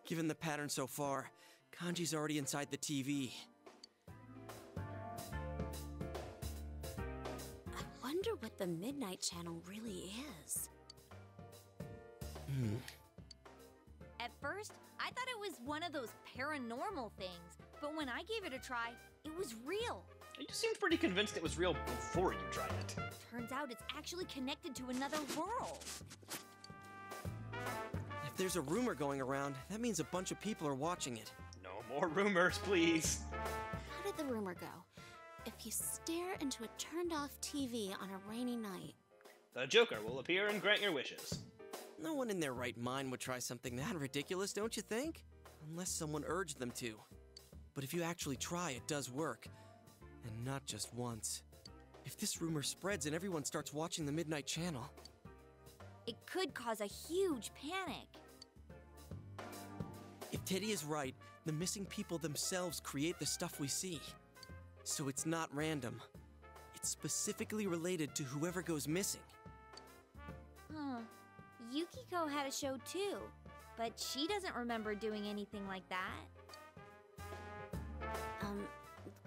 Given the pattern so far, Kanji's already inside the TV. I wonder what the Midnight Channel really is. At first, I thought it was one of those paranormal things, but when I gave it a try, it was real. You seemed pretty convinced it was real before you tried it. Turns out it's actually connected to another world. If there's a rumor going around, that means a bunch of people are watching it. No more rumors, please. How did the rumor go? If you stare into a turned-off TV on a rainy night... The Joker will appear and grant your wishes. No one in their right mind would try something that ridiculous, don't you think? Unless someone urged them to. But if you actually try, it does work. And not just once. If this rumor spreads and everyone starts watching the Midnight Channel... It could cause a huge panic. If Teddy is right, the missing people themselves create the stuff we see. So it's not random. It's specifically related to whoever goes missing. Huh. Yukiko had a show too, but she doesn't remember doing anything like that.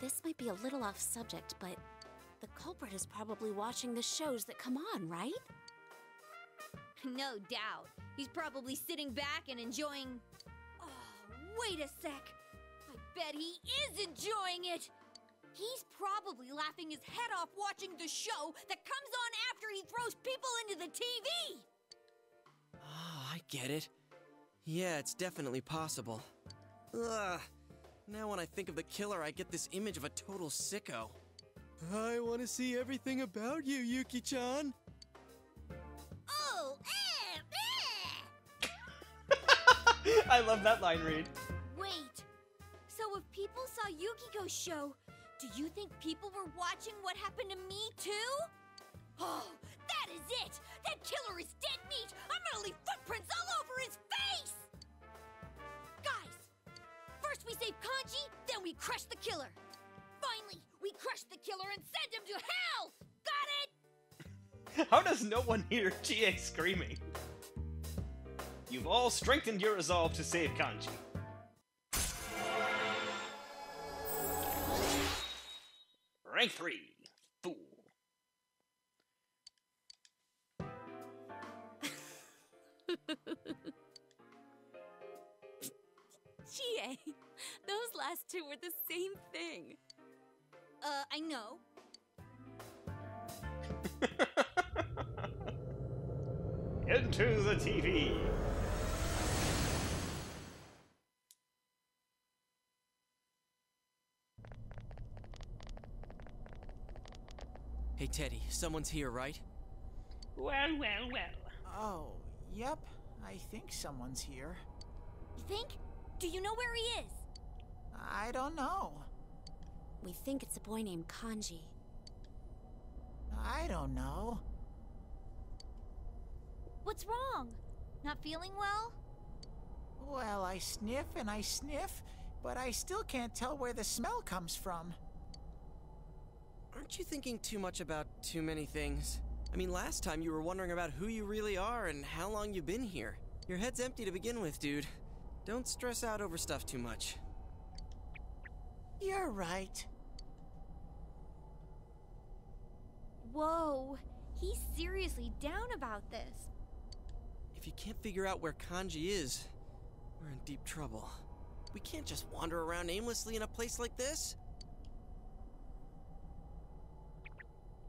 This might be a little off subject, but the culprit is probably watching the shows that come on, right? No doubt. He's probably sitting back and enjoying... Oh, wait a sec. I bet he is enjoying it. He's probably laughing his head off watching the show that comes on after he throws people into the TV. Oh, I get it. Yeah, it's definitely possible. Ugh. Now when I think of the killer, I get this image of a total sicko. I want to see everything about you, Yuki-chan. Oh, I love that line read. Wait. So if people saw Yukiko's show, do you think people were watching what happened to me too? Oh, that is it! That killer is dead meat! I'm gonna leave footprints all over his face! Guys, first we save Kanji, then we crush the killer. Finally, we crush the killer and send him to hell! Got it? How does no one hear Chie screaming? You've all strengthened your resolve to save Kanji. Rank 3, Fool. Chie, those last two were the same thing. I know. Into the TV. Hey, Teddy, someone's here, right? Well. Oh, yep. I think someone's here. You think? Do you know where he is? I don't know. We think it's a boy named Kanji. I don't know. What's wrong? Not feeling well? Well, I sniff and I sniff, but I still can't tell where the smell comes from. Aren't you thinking too much about too many things? I mean, last time you were wondering about who you really are and how long you've been here. Your head's empty to begin with, dude. Don't stress out over stuff too much. You're right. Whoa, he's seriously down about this. If you can't figure out where Kanji is, we're in deep trouble. We can't just wander around aimlessly in a place like this.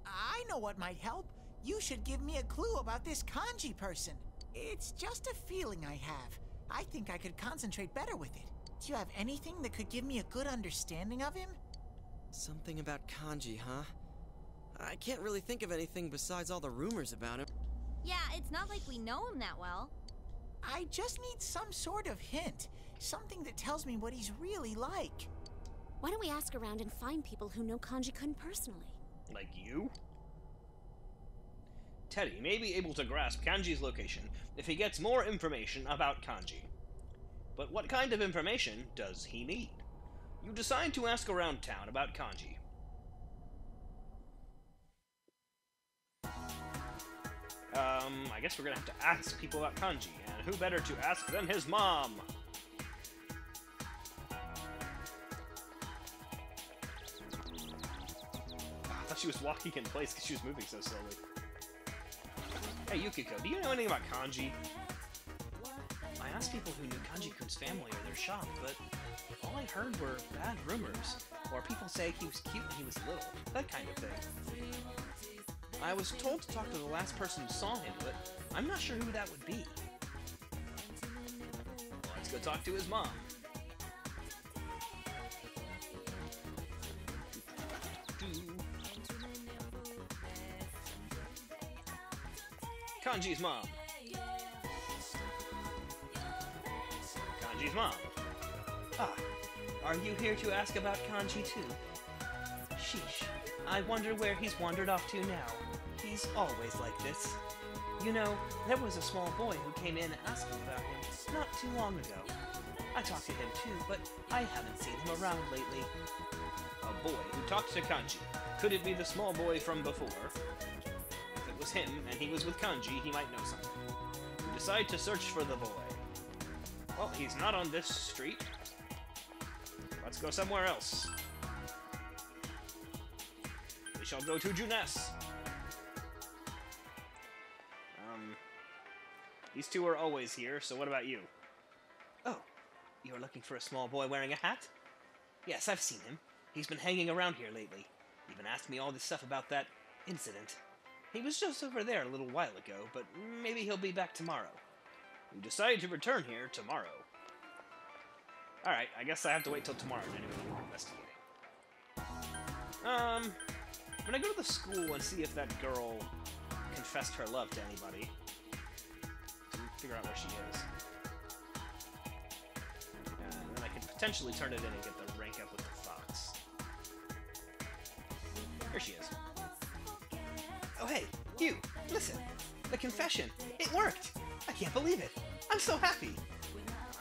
I know what might help. You should give me a clue about this Kanji person. It's just a feeling I have. I think I could concentrate better with it. Do you have anything that could give me a good understanding of him? Something about Kanji, huh? I can't really think of anything besides all the rumors about him. Yeah, it's not like we know him that well. I just need some sort of hint. Something that tells me what he's really like. Why don't we ask around and find people who know Kanji-kun personally? Like you? Teddy may be able to grasp Kanji's location if he gets more information about Kanji. But what kind of information does he need? You decide to ask around town about Kanji. I guess we're gonna have to ask people about Kanji, and who better to ask than his mom? she was walking in place because she was moving so slowly. Hey Yukiko, do you know anything about Kanji? I asked people who knew Kanji-kun's family or their shop, but all I heard were bad rumors. Or people say he was cute when he was little. That kind of thing. I was told to talk to the last person who saw him, but I'm not sure who that would be. Let's go talk to his mom. Kanji's mom. Kanji's mom. Ah, are you here to ask about Kanji too? Sheesh, I wonder where he's wandered off to now. He's always like this. You know, there was a small boy who came in asking about him not too long ago. I talked to him too, but I haven't seen him around lately. A boy who talked to Kanji. Could it be the small boy from before? If it was him, and he was with Kanji, he might know something. We decide to search for the boy. Well, he's not on this street. Let's go somewhere else. We shall go to Junes. These two are always here, so what about you? Oh, you're looking for a small boy wearing a hat? Yes, I've seen him. He's been hanging around here lately. Even asked me all this stuff about that incident. He was just over there a little while ago, but maybe he'll be back tomorrow. We decided to return here tomorrow. Alright, I guess I have to wait till tomorrow to do any investigating. I'm gonna go to the school and see if that girl confessed her love to anybody. Figure out where she is. And then I could potentially turn it in and get the rank up with the fox. Here she is. Oh hey, you! Listen! The confession! It worked! I can't believe it! I'm so happy!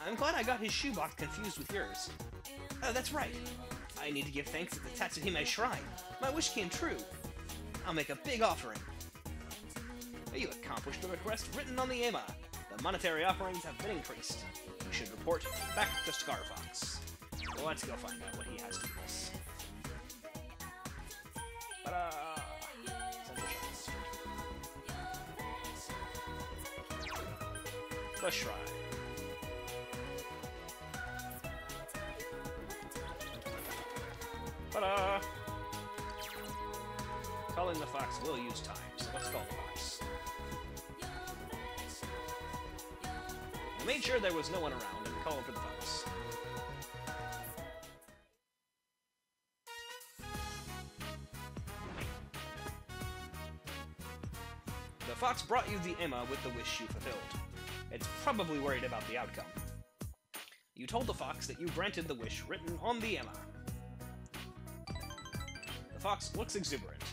I'm glad I got his shoebox confused with yours. Oh, that's right. I need to give thanks at the Tatsuhime Shrine. My wish came true. I'll make a big offering. You accomplished the request written on the EMA. The monetary offerings have been increased. You should report back to Scarfox. Well, let's go find out what he has to give us. Ta-da! The Shrine. Ta-da! Calling the fox will use time, so let's call the fox. I made sure there was no one around and called for the fox. The fox brought you the Emma with the wish you fulfilled. It's probably worried about the outcome. You told the fox that you granted the wish written on the Emma. The fox looks exuberant.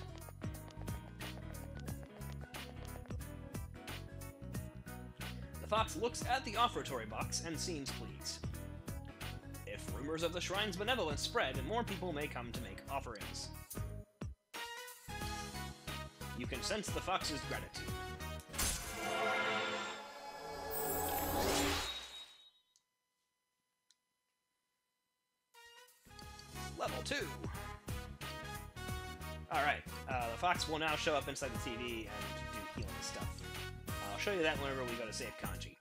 The fox looks at the offertory box and seems pleased. If rumors of the shrine's benevolence spread, more people may come to make offerings. You can sense the fox's gratitude. Level 2! Alright, the fox will now show up inside the TV and do healing stuff. I'll show you that whenever we go to save Kanji.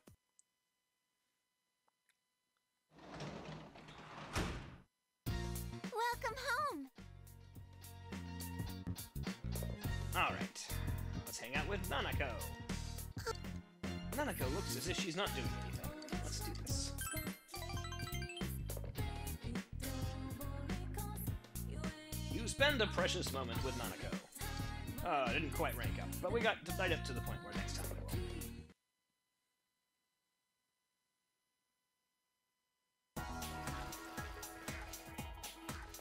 Welcome home! Alright, let's hang out with Nanako. Nanako looks as if she's not doing anything. Let's do this. You spend a precious moment with Nanako. I didn't quite rank up, but we got right up to the point where next time we will.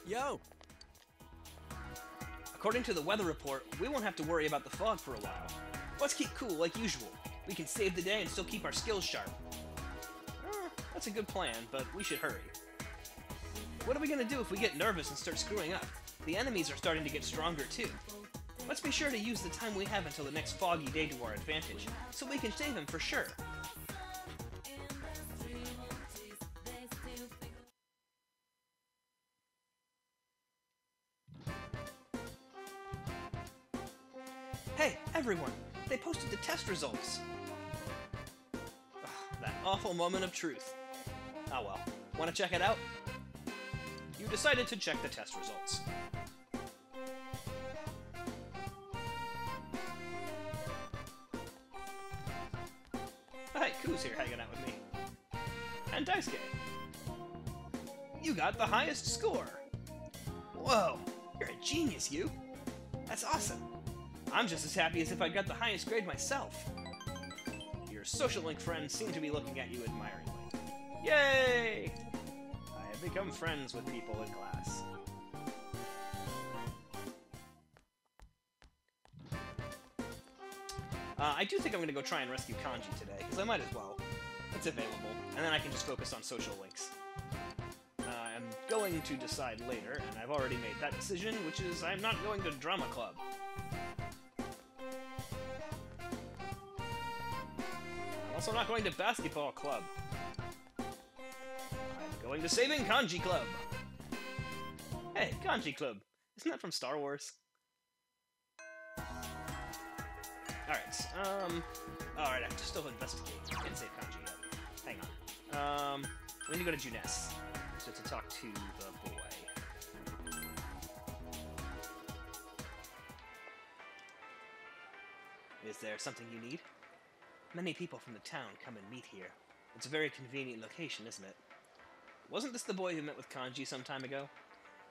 Yo! According to the weather report, we won't have to worry about the fog for a while. Let's keep cool like usual. We can save the day and still keep our skills sharp. That's a good plan, but we should hurry. What are we gonna do if we get nervous and start screwing up? The enemies are starting to get stronger too. Let's be sure to use the time we have until the next foggy day to our advantage, so we can save him for sure. Everyone! They posted the test results! Ugh, that awful moment of truth. Oh well. Want to check it out? You decided to check the test results. Hey, Koo's here hanging out with me. And Daisuke. You got the highest score! Whoa, you're a genius, you! That's awesome! I'm just as happy as if I got the highest grade myself. Your social link friends seem to be looking at you admiringly. Yay! I have become friends with people in class. I do think I'm gonna go try and rescue Kanji today, because I might as well. It's available, and then I can just focus on social links. I'm going to decide later, and I've already made that decision, which is I'm not going to drama club. I'm also not going to basketball club. I'm going to saving Kanji club. Hey, Kanji club. Isn't that from Star Wars? Alright, I have to still investigate. I didn't save Kanji yet. Hang on. We need to go to Junes, so to talk to the boy. Is there something you need? Many people from the town come and meet here. It's a very convenient location, isn't it? Wasn't this the boy who met with Kanji some time ago?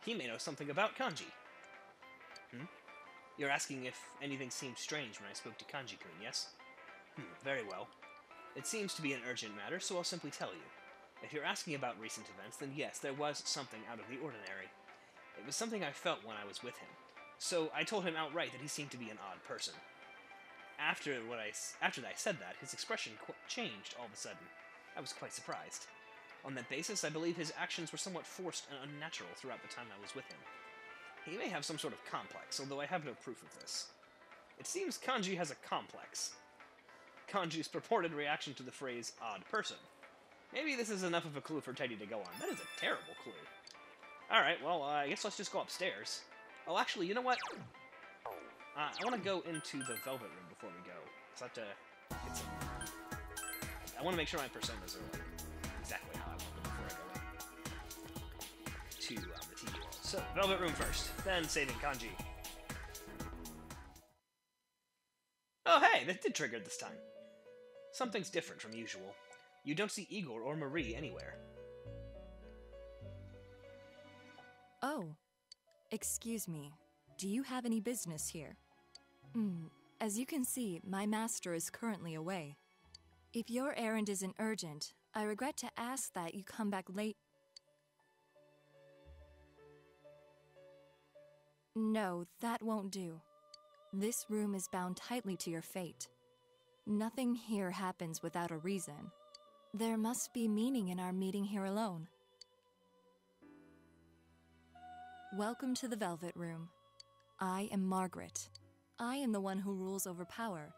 He may know something about Kanji. You're asking if anything seemed strange when I spoke to Kanji-kun, yes? Very well. It seems to be an urgent matter, so I'll simply tell you. If you're asking about recent events, then yes, there was something out of the ordinary. It was something I felt when I was with him. So I told him outright that he seemed to be an odd person. After I said that, his expression changed all of a sudden. I was quite surprised. On that basis, I believe his actions were somewhat forced and unnatural throughout the time I was with him. He may have some sort of complex, although I have no proof of this. It seems Kanji has a complex. Kanji's purported reaction to the phrase, odd person. Maybe this is enough of a clue for Teddy to go on. That is a terrible clue. Alright, well, I guess let's just go upstairs. Oh, actually, you know what? I want to go into the Velvet Room before we go. So I have to get some... I want to make sure my personas are, like, exactly how I want them before I go in. To the TV world. So, Velvet Room first, then saving Kanji. Oh hey, that did trigger this time. Something's different from usual. You don't see Igor or Marie anywhere. Oh, excuse me. Do you have any business here? As you can see, my master is currently away. If your errand isn't urgent, I regret to ask that you come back late. No, that won't do. This room is bound tightly to your fate. Nothing here happens without a reason. There must be meaning in our meeting here alone. Welcome to the Velvet Room. I am Margaret. I am the one who rules over power,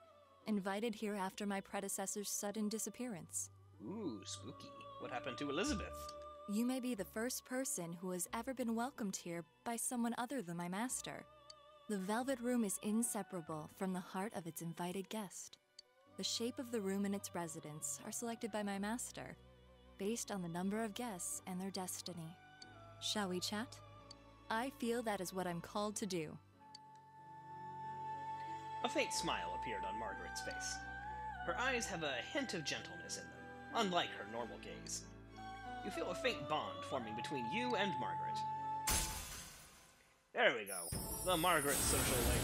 invited here after my predecessor's sudden disappearance. Ooh, spooky. What happened to Elizabeth? You may be the first person who has ever been welcomed here by someone other than my master. The Velvet Room is inseparable from the heart of its invited guest. The shape of the room and its residents are selected by my master, based on the number of guests and their destiny. Shall we chat? I feel that is what I'm called to do. A faint smile appeared on Margaret's face. Her eyes have a hint of gentleness in them, unlike her normal gaze. You feel a faint bond forming between you and Margaret. There we go. The Margaret social link.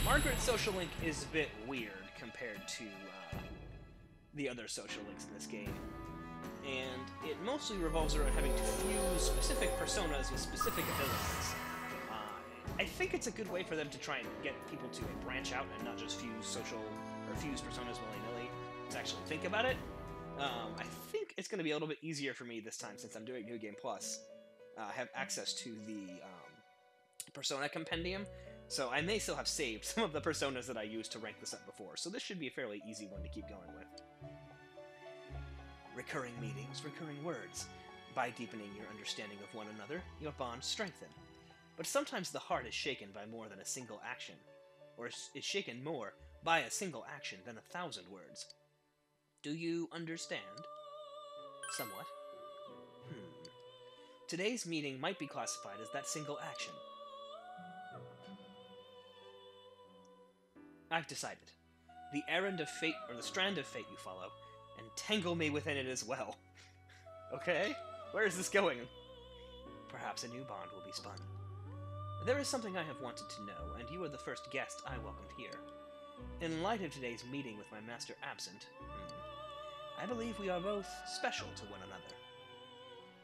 Margaret's social link is a bit weird compared to the other social links in this game. And it mostly revolves around having to fuse specific personas with specific abilities. I think it's a good way for them to try and get people to branch out and not just fuse personas willy-nilly, to actually think about it. I think it's going to be a little bit easier for me this time since I'm doing New Game Plus. I have access to the Persona Compendium, so I may still have saved some of the personas that I used to rank this up before, so this should be a fairly easy one to keep going with. Recurring meetings, recurring words. By deepening your understanding of one another, your bonds strengthen. But sometimes the heart is shaken by more than a single action. or is shaken more by a single action than 1,000 words. Do you understand? Somewhat. Today's meeting might be classified as that single action. I've decided. The errand of fate, or the strand of fate you follow, entangle me within it as well. Okay? Where is this going? Perhaps a new bond will be spun. There is something I have wanted to know, and you are the first guest I welcomed here. In light of today's meeting with my master absent, I believe we are both special to one another.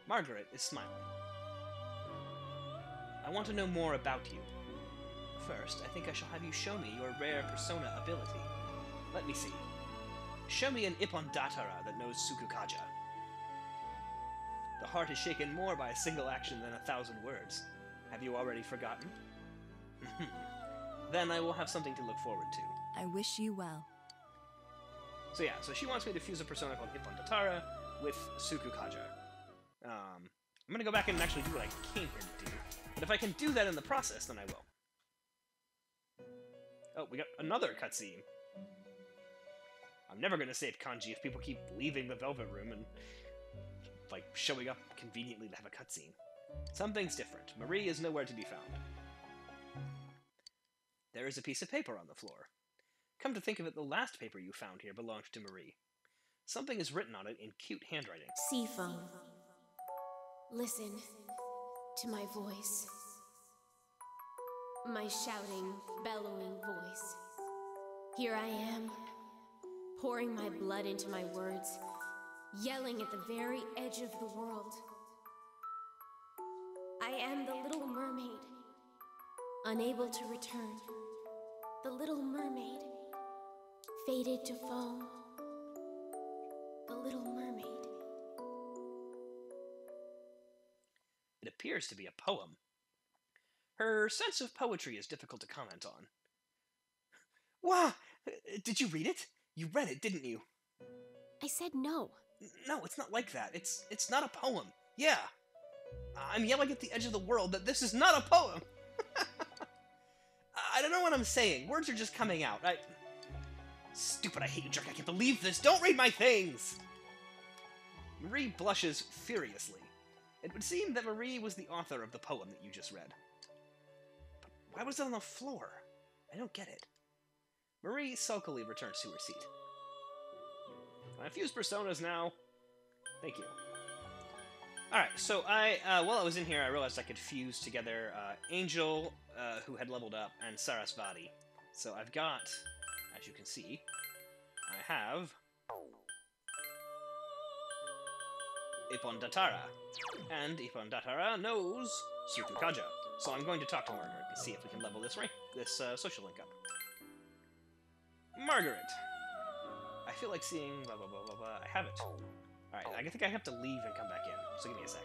Margaret is smiling. I want to know more about you. First, I think I shall have you show me your rare persona ability. Let me see. Show me an Ippon Datara that knows Sukukaja. The heart is shaken more by a single action than 1,000 words. Have you already forgotten? Then I will have something to look forward to. I wish you well. So yeah, so she wants me to fuse a persona called Ippon Datara with Sukukaja. I'm gonna go back and actually do what I came here to do. But if I can do that in the process, then I will. Oh, we got another cutscene. I'm never gonna save kanji if people keep leaving the Velvet Room and, like, showing up conveniently to have a cutscene. Something's different. Marie is nowhere to be found. There is a piece of paper on the floor. Come to think of it, the last paper you found here belonged to Marie. Something is written on it in cute handwriting. Seafoam, listen to my voice. My shouting, bellowing voice. Here I am, pouring my blood into my words, yelling at the very edge of the world. I am the Little Mermaid, unable to return. The Little Mermaid, faded to foam. The Little Mermaid. It appears to be a poem. Her sense of poetry is difficult to comment on. Wow! Did you read it? You read it, didn't you? I said no. No, it's not like that. It's not a poem. Yeah. I'm yelling at the edge of the world that this is not a poem! I don't know what I'm saying. Words are just coming out. Stupid, I hate you, jerk. I can't believe this. Don't read my things! Marie blushes furiously. It would seem that Marie was the author of the poem that you just read. But why was it on the floor? I don't get it. Marie sulkily returns to her seat. Can I fuse personas now? Thank you. Alright, so while I was in here, I realized I could fuse together Angel, who had leveled up, and Sarasvati. So I've got, as you can see, I have Ippon Datara. And Ippon Datara knows Sukukaja. So I'm going to talk to Margaret and see if we can level this social link up. Margaret! I feel like seeing blah blah blah blah blah. I have it. Alright, I think I have to leave and come back in, so give me a sec.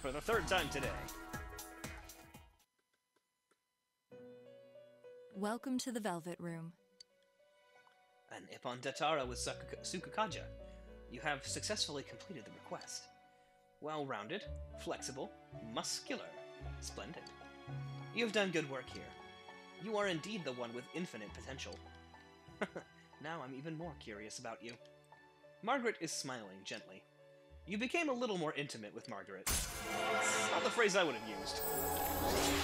For the third time today. Welcome to the Velvet Room. An Ippon Datara with Sukukaja. You have successfully completed the request. Well-rounded, flexible, muscular. Splendid. You have done good work here. You are indeed the one with infinite potential. Now I'm even more curious about you. Margaret is smiling gently. You became a little more intimate with Margaret. It's not the phrase I would have used.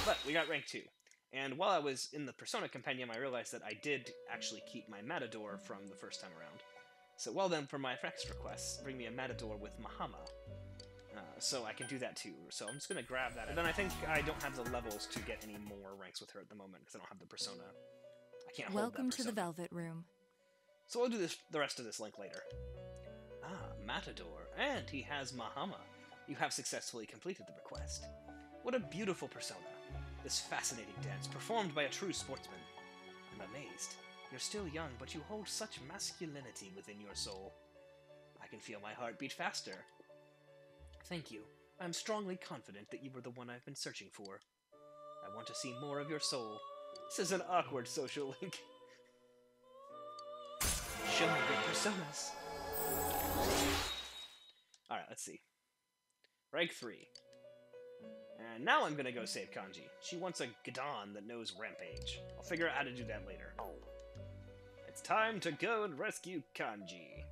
But we got rank 2. And while I was in the Persona Compendium, I realized that I did actually keep my Matador from the first time around. So well then, for my next request, bring me a Matador with Mahama. So I can do that too. So I'm just going to grab that. And then I think I don't have the levels to get any more ranks with her at the moment, because I don't have the Persona. I can't hold that Welcome to the Persona. Velvet Room. So I'll do the rest of this link later. Ah, Matador. And he has Mahama. You have successfully completed the request. What a beautiful persona. This fascinating dance, performed by a true sportsman. I'm amazed. You're still young, but you hold such masculinity within your soul. I can feel my heart beat faster. Thank you. I'm strongly confident that you were the one I've been searching for. I want to see more of your soul. This is an awkward social link. Show me your personas. Alright, let's see. Rank 3. And now I'm gonna go save Kanji. She wants a Gadon that knows Rampage. I'll figure out how to do that later. It's time to go and rescue Kanji.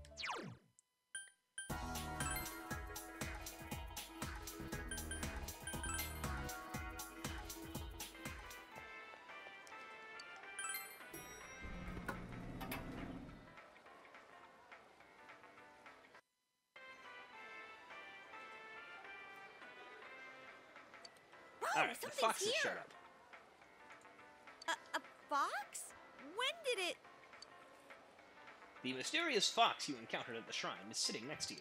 Alright, the foxes showed up. A fox? When did it... The mysterious fox you encountered at the shrine is sitting next to you.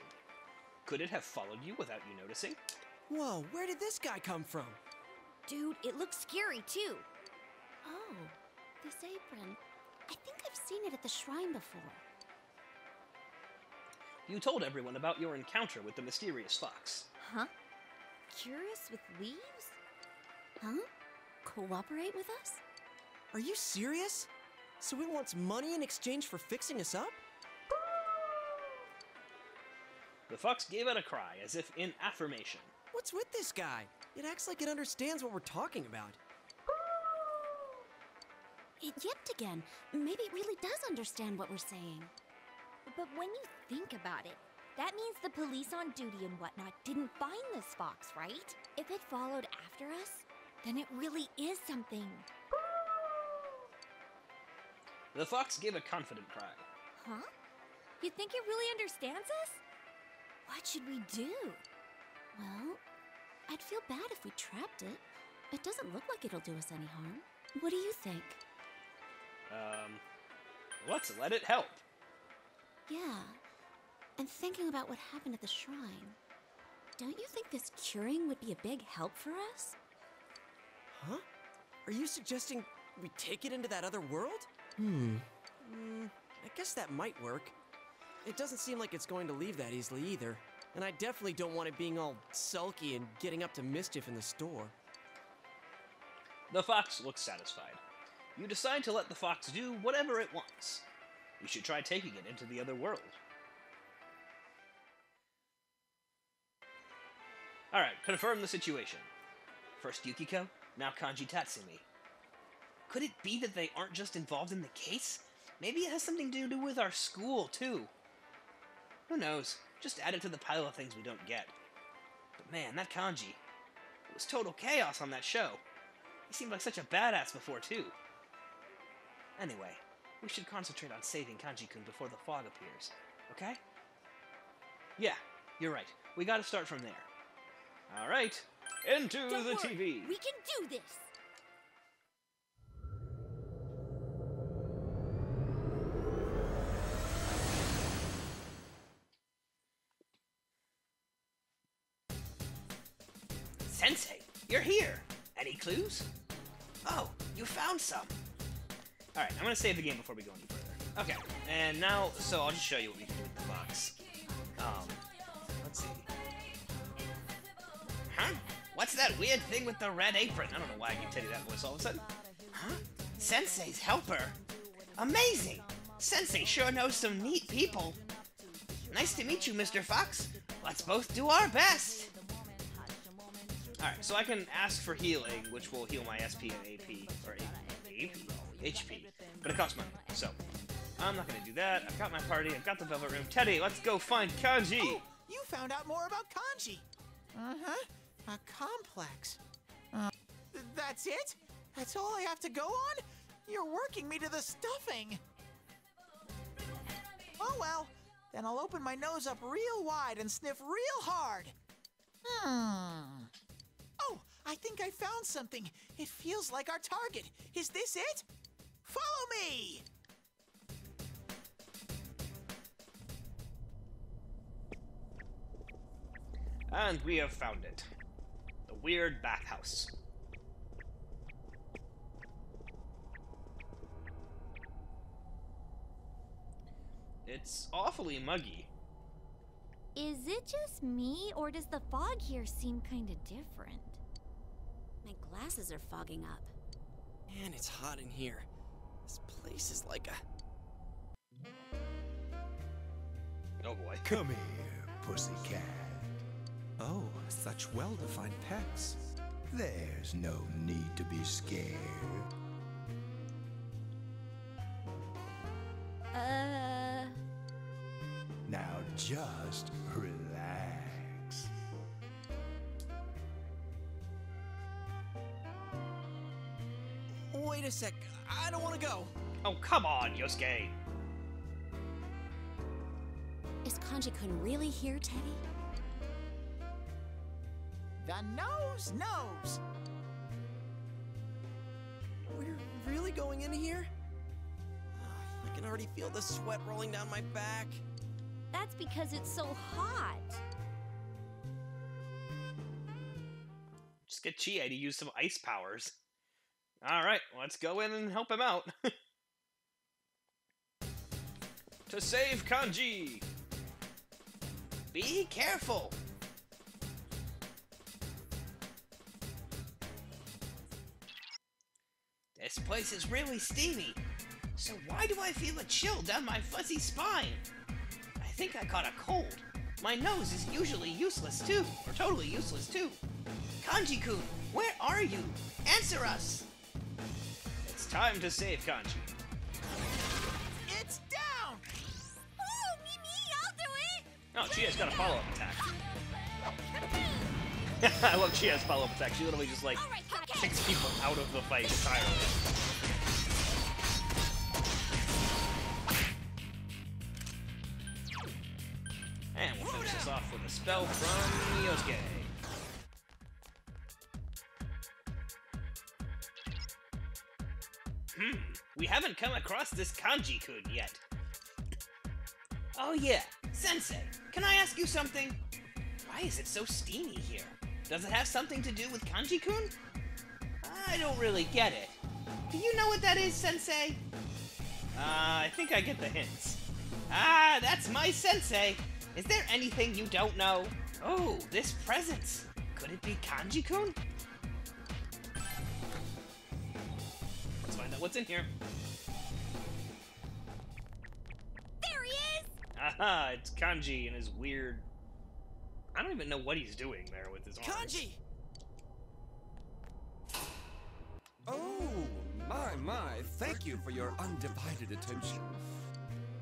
Could it have followed you without you noticing? Whoa, where did this guy come from? Dude, it looks scary, too. Oh, this apron. I think I've seen it at the shrine before. You told everyone about your encounter with the mysterious fox. Huh? Curious with leaves? Huh? Cooperate with us? Are you serious? So he wants money in exchange for fixing us up? The fox gave out a cry, as if in affirmation. What's with this guy? It acts like it understands what we're talking about. It yipped again. Maybe it really does understand what we're saying. But when you think about it, that means the police on duty and whatnot didn't find this fox, right? If it followed after us, then it really is something. The fox gave a confident cry. Huh? You think it really understands us? What should we do? Well, I'd feel bad if we trapped it. It doesn't look like it'll do us any harm. What do you think? Let's let it help. Yeah. And thinking about what happened at the shrine, don't you think this curing would be a big help for us? Huh? Are you suggesting we take it into that other world? I guess that might work. It doesn't seem like it's going to leave that easily either. And I definitely don't want it being all sulky and getting up to mischief in the store. The fox looks satisfied. You decide to let the fox do whatever it wants. You should try taking it into the other world. Alright, confirm the situation. First Yukiko, now Kanji Tatsumi. Could it be that they aren't just involved in the case? Maybe it has something to do with our school, too. Who knows? Just add it to the pile of things we don't get. But man, that Kanji. It was total chaos on that show. He seemed like such a badass before, too. Anyway, we should concentrate on saving Kanji-kun before the fog appears, okay? Yeah, you're right. We gotta start from there. Alright, into Don't the worry, TV! we can do this! Sensei, you're here! Any clues? Oh, you found some! Alright, I'm gonna save the game before we go any further. Okay, and now, so I'll just show you what we can do with the fox. Let's see. Huh? What's that weird thing with the red apron? I don't know why I can tell you that voice all of a sudden. Huh? Sensei's helper? Amazing! Sensei sure knows some neat people. Nice to meet you, Mr. Fox. Let's both do our best. Alright, so I can ask for healing, which will heal my SP and AP, or HP, but it costs money, so I'm not gonna do that. I've got my party, I've got the Velvet Room. Teddy, let's go find Kanji! Oh, you found out more about Kanji. Uh-huh. A complex. That's it? That's all I have to go on? You're working me to the stuffing. Oh well, then I'll open my nose up real wide and sniff real hard. Oh, I think I found something. It feels like our target. Is this it? Follow me! And we have found it. The weird bathhouse. It's awfully muggy. Is it just me, or does the fog here seem kinda different? My glasses are fogging up. Man, it's hot in here. This place is like a... Oh boy. Come here, pussycat. Oh, such well-defined pecs. There's no need to be scared. Now just relax. Wait a sec, I don't want to go. Oh, come on, Yosuke. Is Kanji-kun really here, Teddy? The nose knows. We're really going in here? I can already feel the sweat rolling down my back. That's because it's so hot. Just get Chie to use some ice powers. Alright, let's go in and help him out. To save Kanji! Be careful! This place is really steamy. So why do I feel a chill down my fuzzy spine? I think I caught a cold. My nose is usually useless too, or totally useless too. Kanji-kun, where are you? Answer us! It's time to save Kanji. It's down! Oh, me, I'll do it! Oh, Chia's got a follow-up attack. I love Chia's follow-up attack. She literally just like kicks people out of the fight entirely. And we'll finish this off with a spell from Yosuke. We haven't come across this Kanji-kun yet. Oh yeah, Sensei, can I ask you something? Why is it so steamy here? Does it have something to do with Kanji-kun? I don't really get it. Do you know what that is, Sensei? I think I get the hints. Ah, that's my Sensei. Is there anything you don't know? Oh, this present. Could it be Kanji-kun? Let's find out what's in here. There he is! Aha, it's Kanji and his weird... I don't even know what he's doing there with his arms. Kanji! Oh, my, thank you for your undivided attention.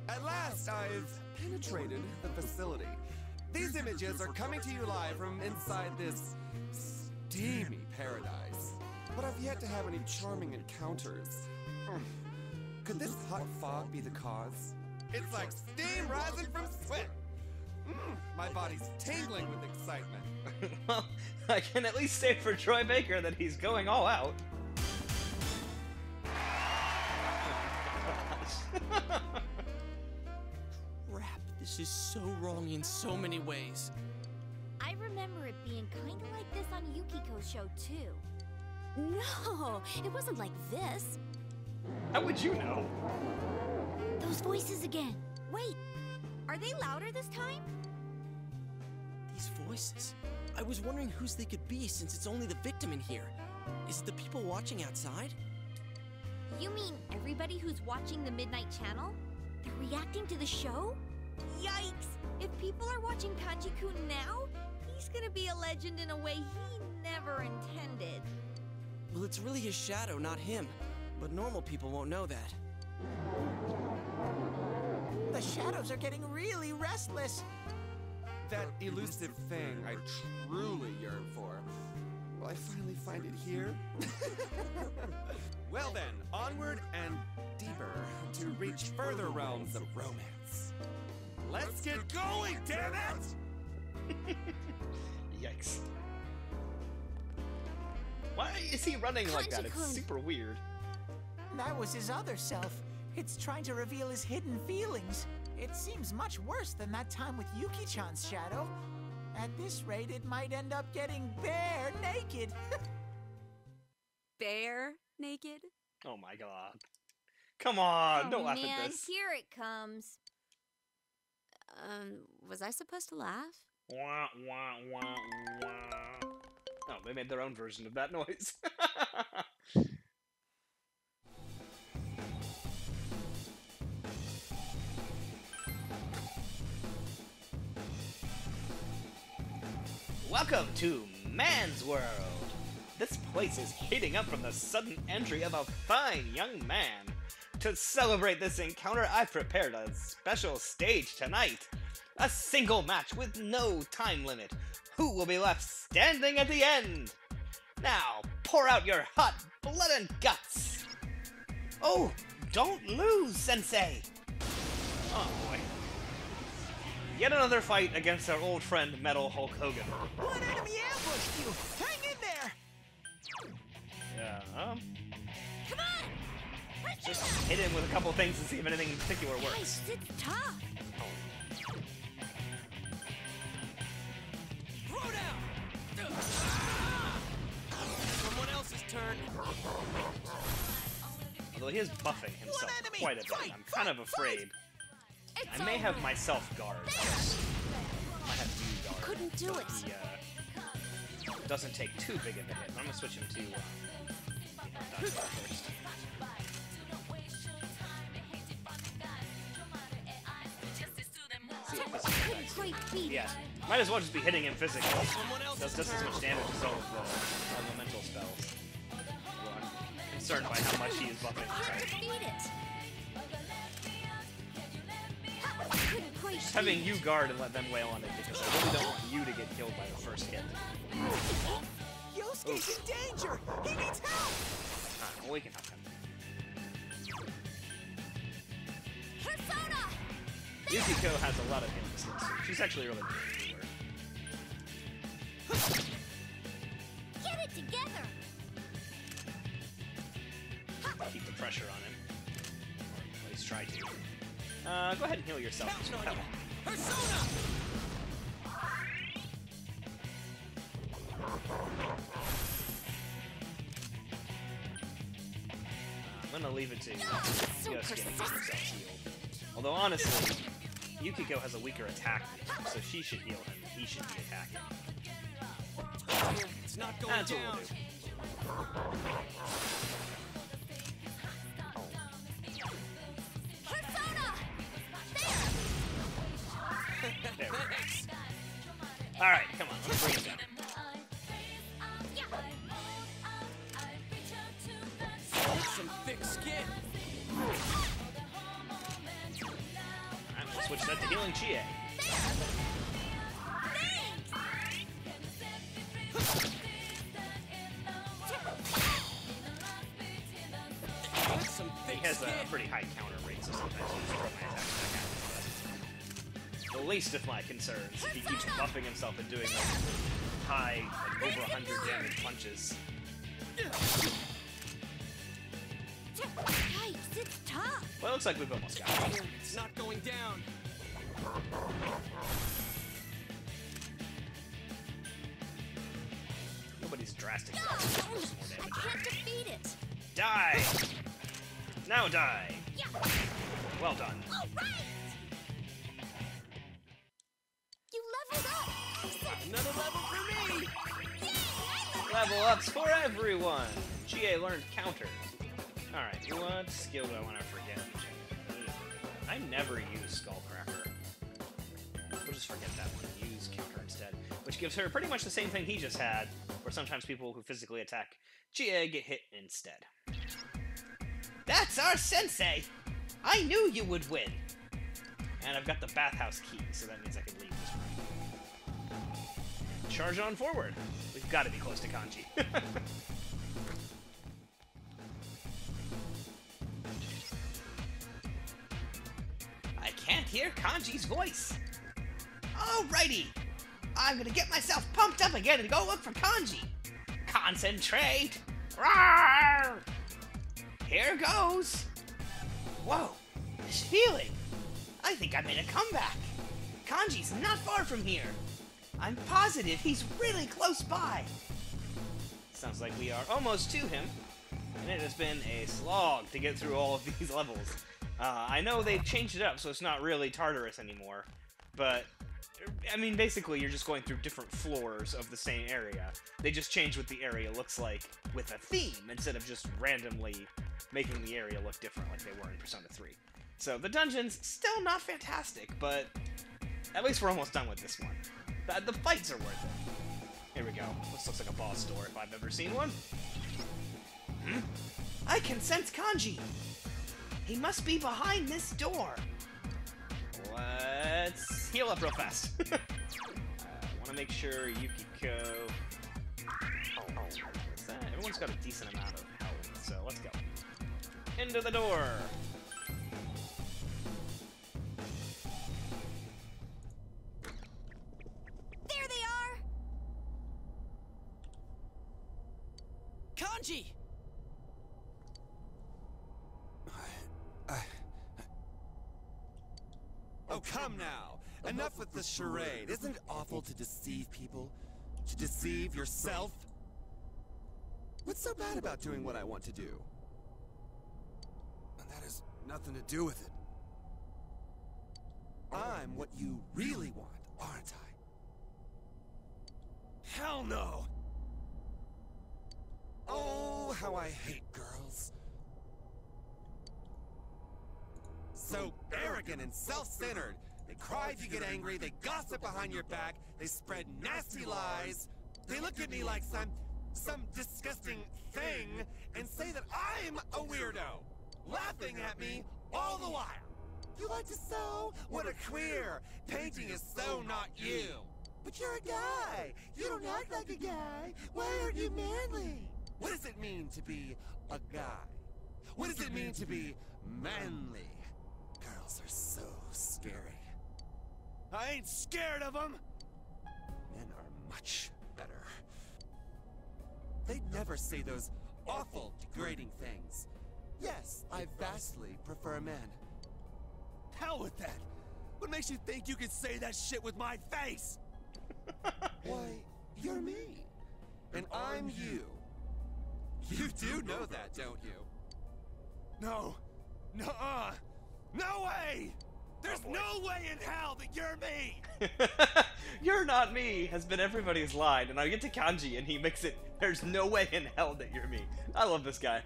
At last, I've penetrated the facility. These images are coming to you live from inside this steamy paradise. But I've yet to have any charming encounters. Could this hot fog be the cause? It's like steam rising from sweat. My body's tingling with excitement. Well, I can at least say for Troy Baker that he's going all out. Crap, this is so wrong in so many ways. I remember it being kind of like this on Yukiko's show, too. No, it wasn't like this. How would you know? Those voices again. Wait, are they louder this time? These voices. I was wondering whose they could be since it's only the victim in here. Is it the people watching outside? You mean everybody who's watching the Midnight Channel? They're reacting to the show? Yikes! If people are watching Kanji-kun now, he's gonna be a legend in a way he never intended. Well, it's really his shadow, not him. But normal people won't know that. The shadows are getting really restless. That elusive thing I truly yearn for. Will I finally find it here? Well then, onward and deeper to reach further realms of romance. Let's get going, damn it! Yikes. Why is he running like that? It's Kanji-kun. super weird. That was his other self. It's trying to reveal his hidden feelings. It seems much worse than that time with Yuki-chan's shadow. At this rate, it might end up getting bare naked. Bare naked? Oh my god. Come on, don't laugh man, at this. Here it comes. Was I supposed to laugh? Wah, wah, wah, wah. Oh, they made their own version of that noise. Welcome to Man's World! This place is heating up from the sudden entry of a fine young man. To celebrate this encounter, I've prepared a special stage tonight. A single match with no time limit. Who will be left standing at the end? Now, pour out your hot blood and guts! Oh, don't lose, Sensei! Oh boy. Yet another fight against our old friend Metal Hulk Hogan. One enemy ambushed you! Hang in there! Yeah, Come on! just hit him with a couple things to see if anything in particular works. Nice, it's tough. Throw down! Someone else's turn. Although he is buffing himself enemy! quite a bit, Fight, I'm kind of afraid. I may have myself guard. I might have you guard. Couldn't do it. He doesn't take too big of a hit. I'm gonna switch him to Dodge first. See if this is Couldn't quite beat yeah, it. might as well just be hitting him physically. Does just as much damage as all of the elemental spells. Although I'm concerned by how much he is buffing. Hard to beat it. Couldn't quite Just having you guard and let them wail on it because I really don't want you to get killed by the first hit. Yosuke's in danger! He needs help! Alright, well, we can help him. Persona! Yukiko has a lot of hit misses. She's actually really good at her. Get it together! Keep the pressure on him. Or at least try to. Go ahead and heal yourself. Counting on you. Persona! I'm gonna leave it to So Yosuke to get persistent. himself healed. Although honestly, Yukiko has a weaker attack than him, so she should heal him. He should be attacking. It's not going That's what down. we'll do. Persona! There we go. Alright, come on, let's bring him down. That's some thick skin. I'm gonna switch that to healing Chie. That's some thick He has skin. a pretty high counter rate, so sometimes he just throw my attacks back at him. But the least of my concerns, he keeps buffing himself and doing like high, like over 100 damage punches. Yikes, it's tough. Well, it looks like we've almost got it. It's not going down. Nobody's drastically No! some more I damage. can't defeat it. Die! Now die! Yeah. Well done. All right. You leveled up. Excellent. Another level for me. Yay, I leveled Level ups for everyone! GA learned counter. Alright, what skill do I want to forget? I never use Skullcracker. We'll just forget that one. Use counter instead. Which gives her pretty much the same thing he just had, where sometimes people who physically attack GA get hit instead. That's our sensei! I knew you would win! And I've got the bathhouse key, so that means I can leave this room. Charge on forward! We've got to be close to Kanji. I can't hear Kanji's voice. Alrighty! I'm gonna get myself pumped up again and go look for Kanji. Concentrate! Rawr! Here goes! Whoa, this feeling! I think I made a comeback. Kanji's not far from here. I'm positive he's really close by. Sounds like we are almost to him, and it has been a slog to get through all of these levels. I know they've changed it up, so it's not really Tartarus anymore, but, I mean, basically you're just going through different floors of the same area. They just changed what the area looks like with a theme, instead of just randomly making the area look different like they were in Persona 3. So the dungeon's still not fantastic, but at least we're almost done with this one. The fights are worth it. here we go. This looks like a boss door if I've ever seen one. Hmm? I can sense Kanji! He must be behind this door. Let's heal up real fast. I want to make sure Yukiko... What's that? Everyone's got a decent amount of health, so let's go. Into the door! There they are! Kanji! Oh, come now! Enough with the charade. Isn't it awful to deceive people? To deceive yourself? What's so bad about doing what I want to do? And that has nothing to do with it. I'm what you really want, aren't I? Hell no! Oh, how I hate girls. So arrogant and self-centered. They cry if you get angry, they gossip behind your back, they spread nasty lies. They look at me like some disgusting thing and say that I'm a weirdo, laughing at me all the while. You like to sew? What a queer! Painting is so not you. But you're a guy. You don't act like a guy. Why aren't you manly? What does it mean to be a guy? What does it mean to be manly? Girls are so scary. I ain't scared of them. Men are much better. They'd never say those awful, degrading things. Yes, I vastly prefer men. Hell with that. What makes you think you can say that shit with my face? Why, you're me. And I'm you. You do know that, don't you? No. Nuh-uh. No way! There's no way in hell that you're me! You're not me has been everybody's line, and I get to Kanji and he makes it, there's no way in hell that you're me. I love this guy.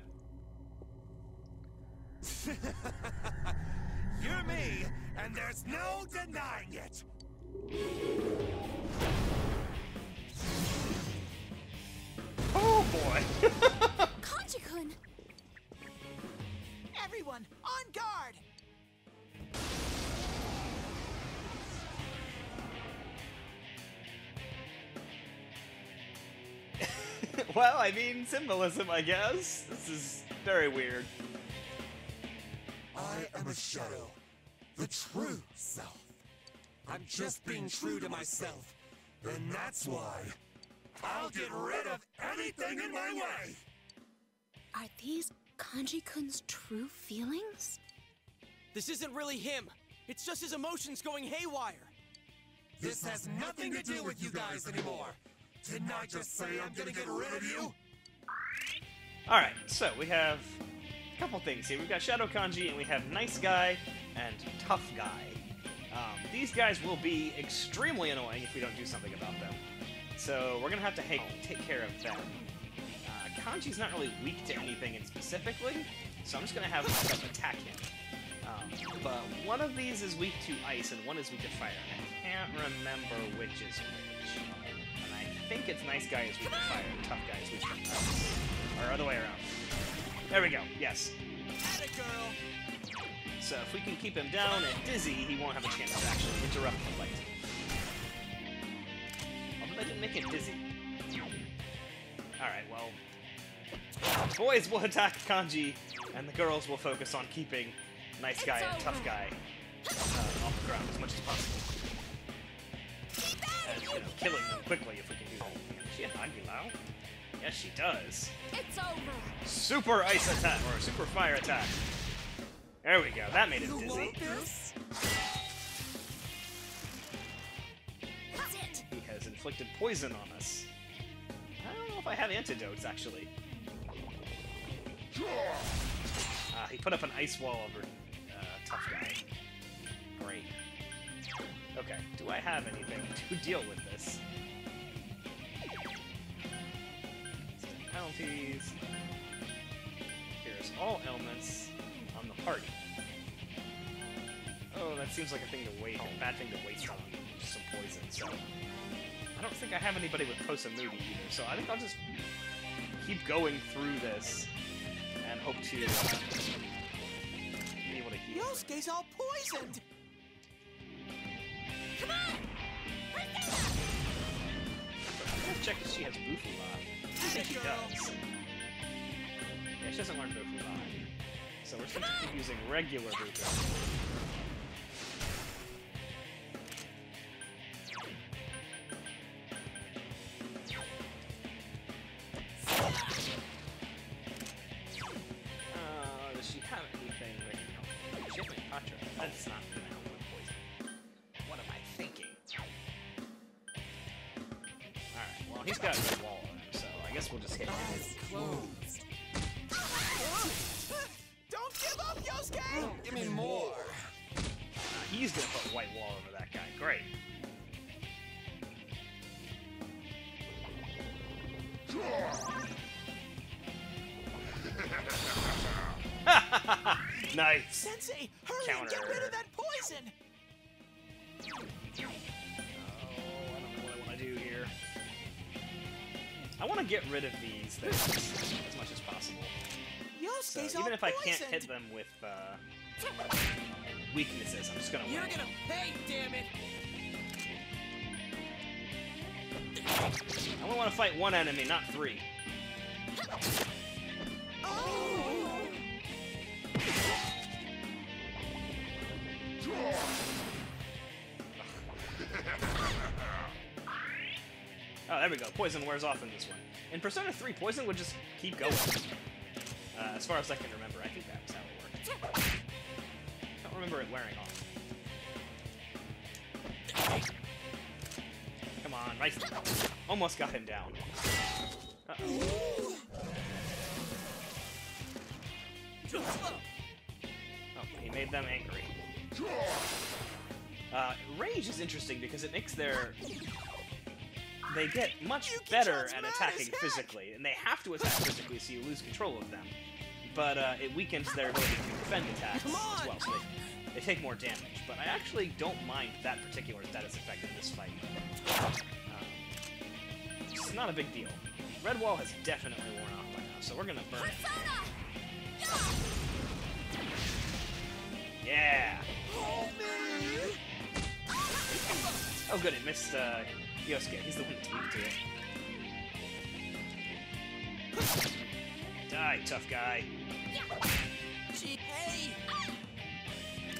You're me, and there's no denying it! Oh boy! Kanji-kun! Everyone, on guard! Well, I mean, symbolism, I guess. This is very weird. I am a shadow. The true self. I'm just being true to myself. And that's why I'll get rid of anything in my way! Are these Kanji-kun's true feelings? This isn't really him. It's just his emotions going haywire. This has nothing to do with you guys anymore. Didn't I just say I'm gonna get rid of you? Alright, so we have a couple things here. We've got Shadow Kanji, and we have Nice Guy and Tough Guy. These guys will be extremely annoying if we don't do something about them. So we're gonna have to take care of them. Kanji's not really weak to anything specifically, so I'm just gonna have myself attack him. But one of these is weak to ice, and one is weak to fire. I can't remember which is which. And I think it's Nice Guy is weak to fire, and Tough Guy is weak to ice. Or other way around. There we go, yes. Atta girl! So if we can keep him down and dizzy, he won't have a chance to actually interrupt the fight. Although I didn't make him dizzy. Alright, well... boys will attack Kanji, and the girls will focus on keeping Nice Guy and Tough Guy off the ground as much as possible. And, you know, killing them quickly if we can do that. Does she have Angulau? Yes, she does. It's over! Super Ice Attack, or Super Fire Attack. There we go, that made him dizzy. That's it! He has inflicted poison on us. I don't know if I have antidotes, actually. He put up an ice wall over Tough Guy. Great. Okay, do I have anything to deal with this? Penalties. Here's all ailments on the party. Oh, that seems like a thing to wait, a bad thing to waste on some poison, so... I don't think I have anybody with Kosamudi either, so I think I'll just keep going through this and hope to be able to heal. Yosuke's all poisoned! Come on! I'm gonna check if she has Bufula. I think she does. Yeah, she doesn't learn Bufula. So we're supposed to keep using regular Bufula. Does she have anything that can help? She has my Patra. That's not gonna help with poison. What am I thinking? Alright, well, he's got a good wall on him, so I guess we'll just hit him. Closed. Don't give up, Yosuke! Give me more. He's gonna put a white wall over that guy. Great. Nice. Sensei, hurry and Counter. get rid of that poison! Oh, I don't know what I want to do here. I want to get rid of these things as much as possible. So Yosuke's even all if I can't poisoned. hit them with weaknesses, I'm just gonna You're wait. gonna pay, damn it! I only want to fight one enemy, not three. Oh, there we go. Poison wears off in this one. In Persona 3, poison would just keep going. As far as I can remember, I think that was how it worked. I don't remember it wearing off. Come on, right. Almost got him down. Uh-oh. Oh, he made them angry. Range is interesting because it makes their... They get much better at attacking physically, and they have to attack physically so you lose control of them. But it weakens their ability to defend attacks as well, so they take more damage. But I actually don't mind that particular status effect in this fight. It's not a big deal. Red Wall has definitely worn off by now, so we're gonna burn it. Yeah! Oh good, it missed Yosuke. He's the one that's weak to it. Die, tough guy. Gee, hey!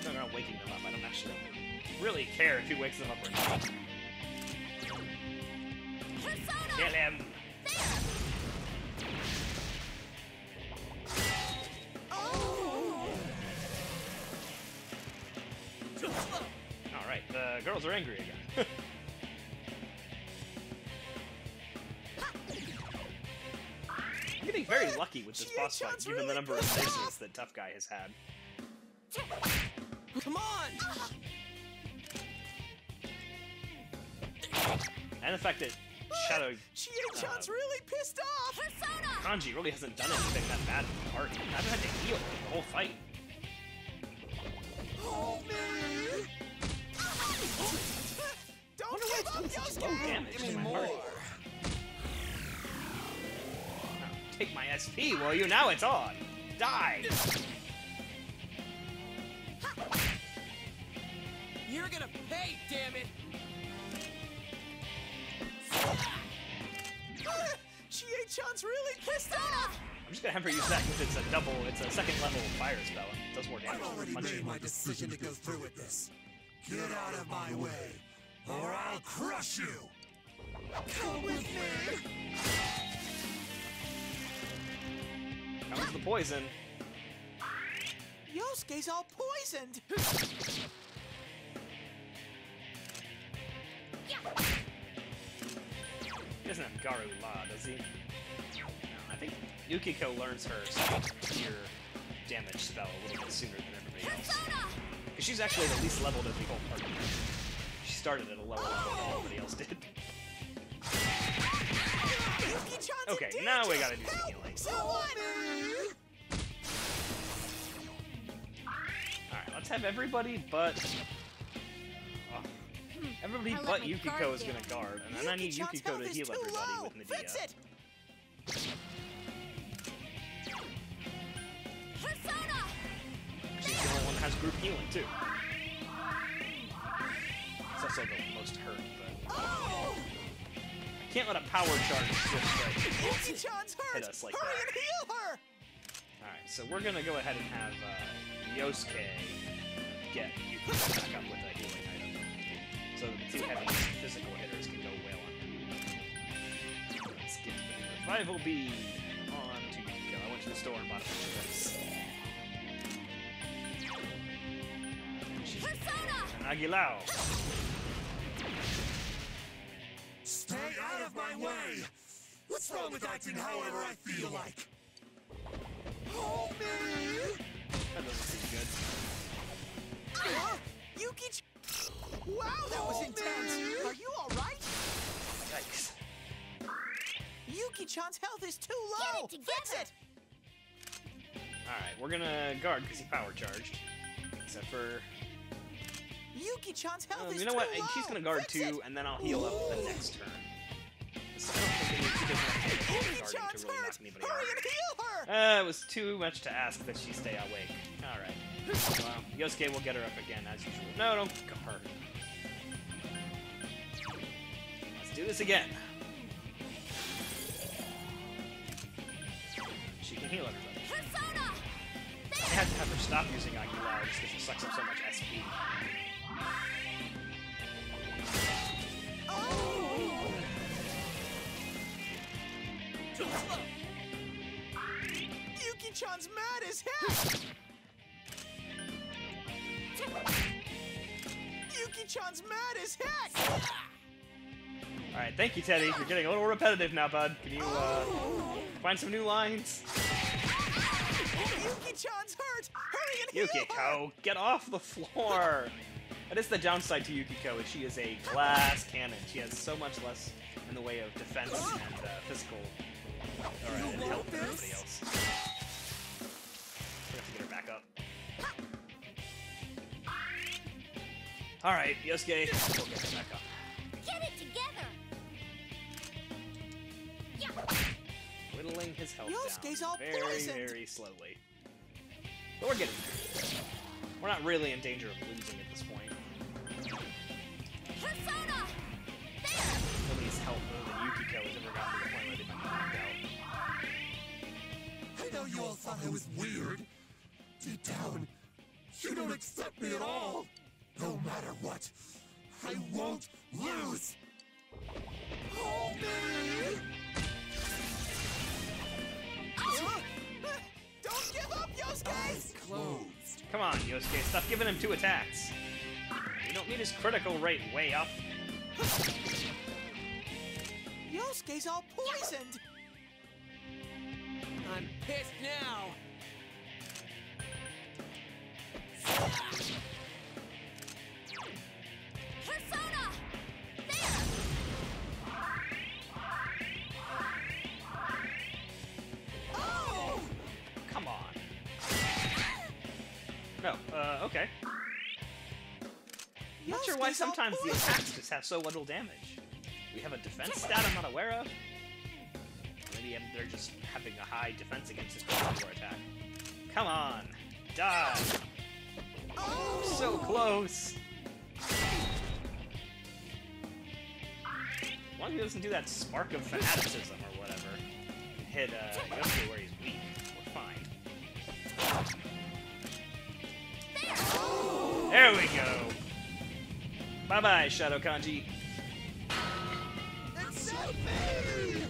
No, not waking them up. I don't actually really care if he wakes them up or not. Kill him! Alright, the girls are angry again. I'm getting very lucky with this boss fight, given the number of misses that Tough Guy has had. Come on! And the fact that Shadow Chie-chan's really pissed off! Kanji really hasn't done anything that bad in the party. I haven't had to heal the whole fight. Don't give up, Yosuke! Low damage Give to me my more. party. Take my SP, will you? Now it's on! Die! You're gonna pay, damn it! Chie-chan's really pissed off! I'm just gonna have her use that because it's a second level fire spell and it does more damage. I've already than punching. made my decision to go through with this. Get out of my way, or I'll crush you! Come with me! Comes the poison. Yosuke's all poisoned! He doesn't have Garu La, does he? No, I think Yukiko learns her second tier damage spell a little bit sooner than everybody else. Because she's actually the least leveled of the whole party. She started at a lower level than everybody else did. Yuki-chan's Okay, in now we danger. gotta do some healing. So what? Alright, let's have everybody but... Everybody I'll but let my Yukiko guard is gonna down. guard, and then I need Yuki-chan's Yukiko health to is heal too everybody low. with Medea. Fix it! Persona! She's the only one that has group healing, too. It's also the most hurt, but... Oh! I can't let a power charge just, Yuki-chan's hurt! hit us like Hurry that. and heal her! Alright, so we're gonna go ahead and have, Yosuke get Yukiko back up with a healing item. So the two heavy physical hitters can go wail on him. Let's get the revival bead on to Yukiko. I went to the store and bought a bunch of this. Persona! And Aguilao. Stay out of my way! What's wrong with acting however I feel like? Hold me! That doesn't seem good. Yuki-chan! Wow, that was intense! Are you alright? Yikes. Yuki-chan's health is too low! Get it Fix together. it! Alright, we're gonna guard because he power charged. Except for... Yuki-chan's health is you know too what? low! She's gonna guard Fix too, it. and then I'll heal up the next turn. I don't think she doesn't have to guarding Yuki-chan's to really knock hurt! anybody Hurry out. and heal her! It was too much to ask that she stay awake. Alright. Well, Yosuke will get her up again, as usual. No, don't go her. Let's do this again. She can heal everybody. Persona! I had to have her stop using Aguilar just because it sucks up so much SP. Oh! Yuki-chan's mad as heck! Yuki-chan's mad as heck! Alright, thank you, Teddy. You're getting a little repetitive now, bud. Can you, find some new lines? Yuki-chan's hurt! Hurry and heal her! Yukiko, get off the floor! That is the downside to Yukiko, is she is a glass cannon. She has so much less in the way of defense and physical and health than everybody else. We have to get her back up. Alright, Yosuke, we'll get her back up. Get it together! Whittling his health Yosuke's down all very, poisoned. very slowly. But we're getting there. We're not really in danger of losing at this point. Persona! There! Nobody's health more than Yukiko has ever gotten to the point where they've been knocked out. I know you all thought I was weird. Deep down, you don't accept me at all. No matter what, I won't lose. Hold me! Don't give up, Yosuke! Eyes closed. Come on, Yosuke, stop giving him 2 attacks. You don't need his critical rate way up. Yosuke's all poisoned! I'm pissed now. Persona! There! Oh! Come on. No, okay. Not sure why Yosuke's all sometimes the poisoned. attacks just have so little damage. We have a defense stat I'm not aware of. Maybe they're just having a high defense against his particular attack. Come on! Die! Oh! So close! As long as he doesn't do that spark of fanaticism or whatever, and hit Yosuke where he's weak, we're fine. There we go! Bye-bye, Shadow Kanji. Accept me!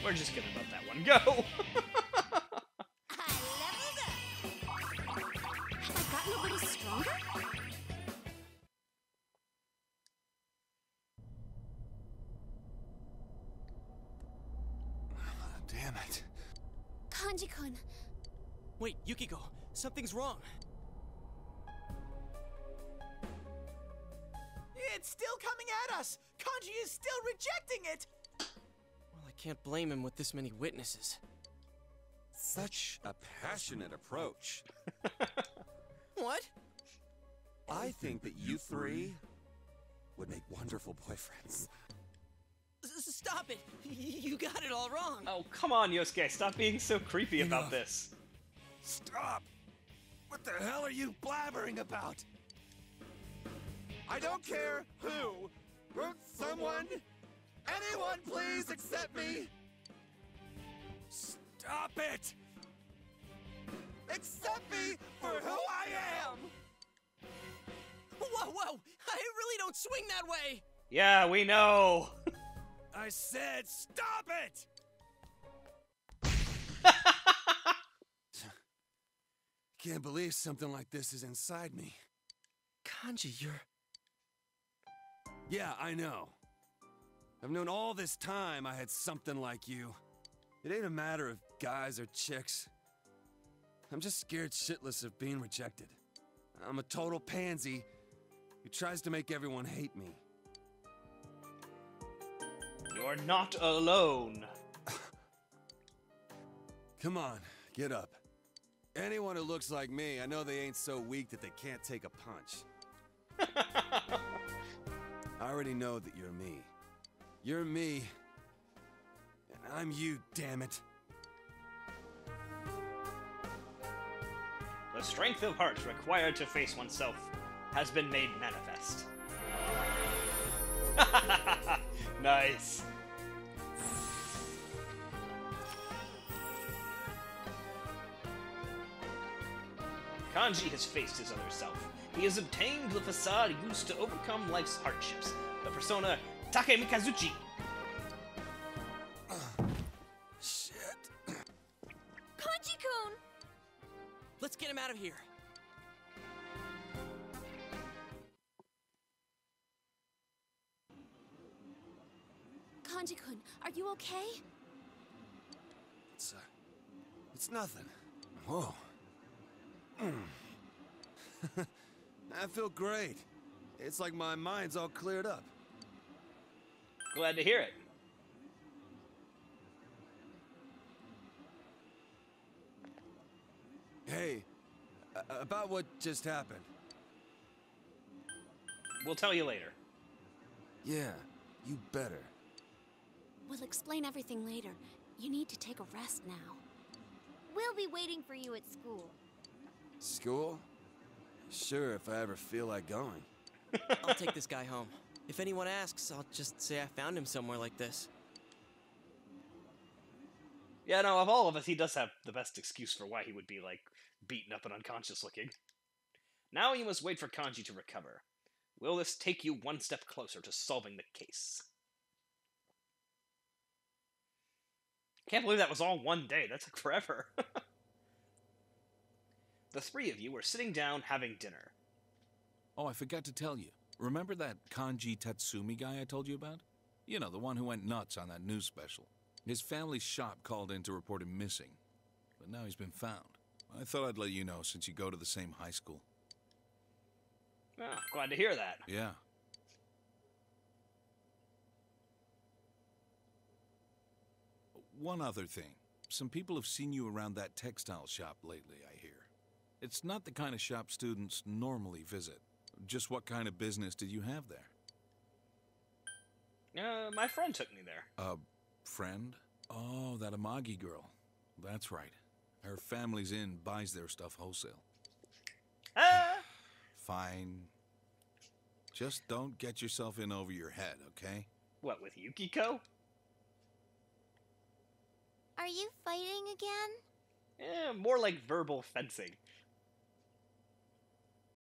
We're just gonna let that one go. I leveled up! Have I gotten a little stronger? Damn it. Kanji-kun, Wait, Yukiko, something's wrong. It's still coming at us! Kanji is still rejecting it! Well, I can't blame him with this many witnesses. Such a passionate approach. What? I think that you three would make wonderful boyfriends. Stop it! You got it all wrong! Oh, come on, Yosuke, stop being so creepy about Enough. this. Stop! What the hell are you blabbering about? I don't care who! Won't someone, anyone please accept me? Stop it! Accept me for who I am! Whoa, whoa! I really don't swing that way! Yeah, we know! I said stop it! Can't believe something like this is inside me. Kanji, you're... Yeah, I know. I've known all this time I had something like you. It ain't a matter of guys or chicks. I'm just scared shitless of being rejected. I'm a total pansy who tries to make everyone hate me. You're not alone. Come on, get up. Anyone who looks like me, I know they ain't so weak that they can't take a punch. I already know that you're me. You're me. And I'm you, damn it. The strength of heart required to face oneself has been made manifest. Nice. Kanji has faced his other self. He has obtained the facade used to overcome life's hardships, the persona Takemikazuchi. Shit. Kanji-kun! Let's get him out of here. Kanji-kun, are you okay? It's nothing. Whoa. I feel great. It's like my mind's all cleared up. Glad to hear it. Hey, about what just happened. We'll tell you later. Yeah, you better. We'll explain everything later. You need to take a rest now. We'll be waiting for you at school. School? Sure, if I ever feel like going. I'll take this guy home. If anyone asks, I'll just say I found him somewhere like this. Yeah, no, of all of us, he does have the best excuse for why he would be, like, beaten up and unconscious looking. Now you must wait for Kanji to recover. Will this take you one step closer to solving the case? Can't believe that was all one day. That took forever. The three of you were sitting down having dinner. Oh, I forgot to tell you. Remember that Kanji Tatsumi guy I told you about? You know, the one who went nuts on that news special. His family's shop called in to report him missing. But now he's been found. I thought I'd let you know since you go to the same high school. Oh, glad to hear that. Yeah. One other thing. Some people have seen you around that textile shop lately, I hear. It's not the kind of shop students normally visit. Just what kind of business did you have there? My friend took me there. A friend? Oh, that Amagi girl. That's right. Her family's in buys their stuff wholesale. Ah! Fine. Just don't get yourself in over your head, okay? What, with Yukiko? Are you fighting again? More like verbal fencing.